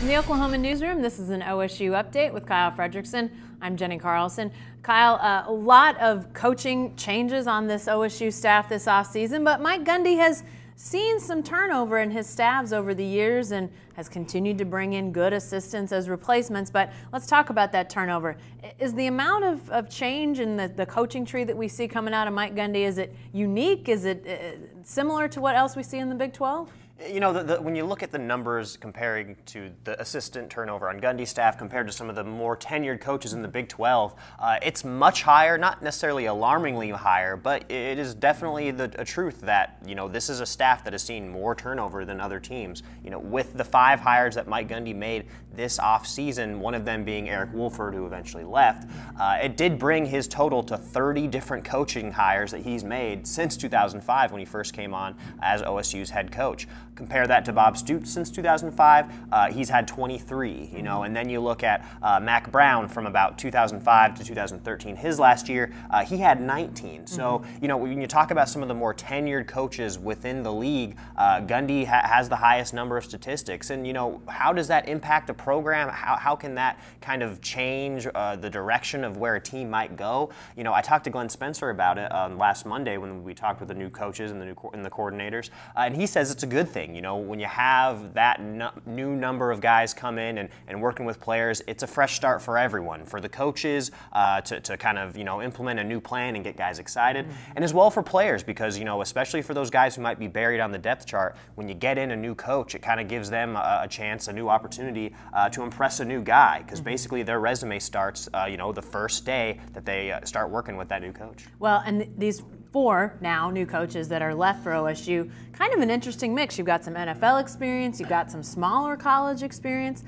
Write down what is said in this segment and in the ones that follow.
From the Oklahoma newsroom, this is an OSU update with Kyle Fredrickson. I'm Jenny Carlson. Kyle, a lot of coaching changes on this OSU staff this offseason, but Mike Gundy has seen some turnover in his staffs over the years and has continued to bring in good assistants as replacements. But let's talk about that turnover. Is the amount of change in the coaching tree that we see coming out of Mike Gundy, is it unique? Is it similar to what else we see in the Big 12? You know, when you look at the numbers comparing to the assistant turnover on Gundy's staff compared to some of the more tenured coaches in the Big 12, it's much higher, not necessarily alarmingly higher, but it is definitely a truth that, you know, this is a staff that has seen more turnover than other teams. You know, with the 5 hires that Mike Gundy made this offseason, one of them being Eric Wolford, who eventually left, it did bring his total to 30 different coaching hires that he's made since 2005 when he first came on as OSU's head coach. Compare that to Bob Stoops since 2005, he's had 23, you know, and then you look at Mack Brown from about 2005 to 2013, his last year, he had 19. So, you know, when you talk about some of the more tenured coaches within the league, Gundy has the highest number of statistics. And, you know, how does that impact a program? How can that kind of change the direction of where a team might go? You know, I talked to Glenn Spencer about it last Monday when we talked with the new coaches and the coordinators, and he says it's a good thing. You know, when you have that new number of guys come in and working with players, it's a fresh start for everyone, for the coaches to kind of, you know, implement a new plan and get guys excited, and as well for players because, you know, especially for those guys who might be buried on the depth chart, when you get in a new coach, it kind of gives them a chance, a new opportunity to impress a new guy because basically their resume starts, you know, the first day that they start working with that new coach. Well, and these 4 now new coaches that are left for OSU, kind of an interesting mix. You've got some NFL experience, you've got some smaller college experience.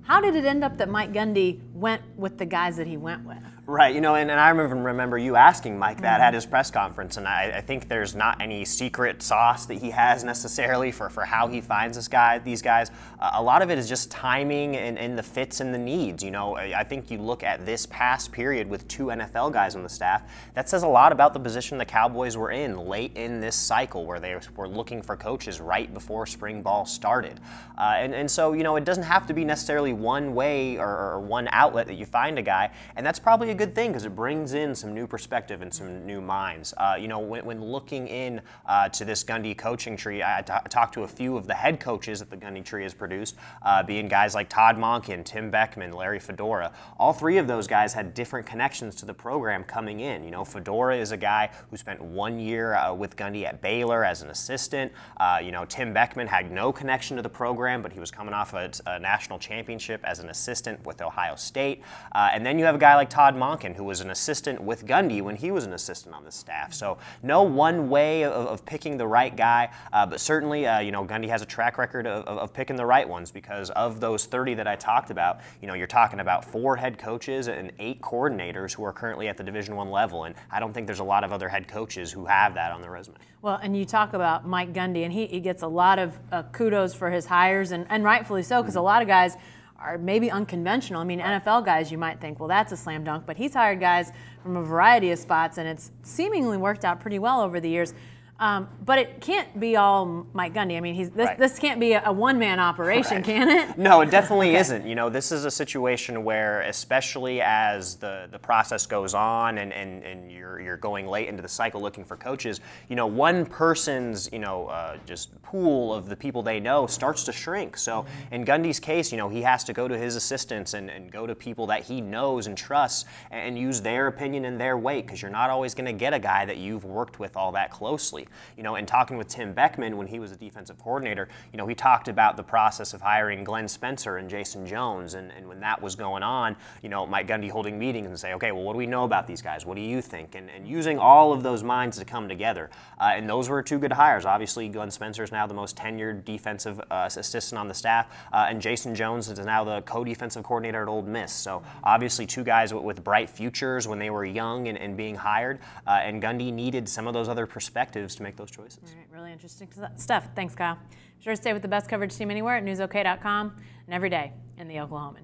How did it end up that Mike Gundy went with the guys that he went with? Right, you know, and I remember you asking Mike that at his press conference, and I think there's not any secret sauce that he has necessarily for how he finds these guys. A lot of it is just timing and the fits and the needs. You know, I think you look at this past period with 2 NFL guys on the staff, that says a lot about the position the Cowboys were in late in this cycle where they were looking for coaches right before spring ball started. And so, you know, it doesn't have to be necessarily one way or one outlet that you find a guy, and that's probably a good thing because it brings in some new perspective and some new minds. You know, when looking in to this Gundy coaching tree, I talked to a few of the head coaches that the Gundy tree has produced, being guys like Todd Monken, Tim Beckman, Larry Fedora. All 3 of those guys had different connections to the program coming in. You know, Fedora is a guy who spent 1 year with Gundy at Baylor as an assistant. You know, Tim Beckman had no connection to the program, but he was coming off a national championship as an assistant with Ohio State. And then you have a guy like Todd Monken, who was an assistant with Gundy when he was an assistant on the staff. So no one way of picking the right guy, but certainly, you know, Gundy has a track record of picking the right ones because of those 30 that I talked about, you know, you're talking about 4 head coaches and 8 coordinators who are currently at the Division I level, and I don't think there's a lot of other head coaches who have that on their resume. Well, and you talk about Mike Gundy, and he gets a lot of kudos for his hires, and rightfully so, because a lot of guys are maybe unconventional. I mean, NFL guys, you might think, well, that's a slam dunk, but he's hired guys from a variety of spots, and it's seemingly worked out pretty well over the years. But it can't be all Mike Gundy. I mean, this can't be a one-man operation, can it? No, it definitely isn't. You know, this is a situation where, especially as the process goes on and you're going late into the cycle looking for coaches, you know, one person's, you know, just pool of the people they know starts to shrink. So in Gundy's case, you know, he has to go to his assistants and go to people that he knows and trusts and use their opinion and their weight, because you're not always going to get a guy that you've worked with all that closely. You know, and talking with Tim Beckman when he was a defensive coordinator, you know, he talked about the process of hiring Glenn Spencer and Jason Jones, and when that was going on, you know, Mike Gundy holding meetings and say, okay, well, what do we know about these guys? What do you think? And using all of those minds to come together. And those were 2 good hires. Obviously, Glenn Spencer is now the most tenured defensive assistant on the staff, and Jason Jones is now the co-defensive coordinator at Ole Miss. So obviously 2 guys with bright futures when they were young and being hired, and Gundy needed some of those other perspectives to make those choices. All right, really interesting stuff. Thanks, Kyle. Be sure to stay with the best coverage team anywhere at newsok.com and every day in the Oklahoman.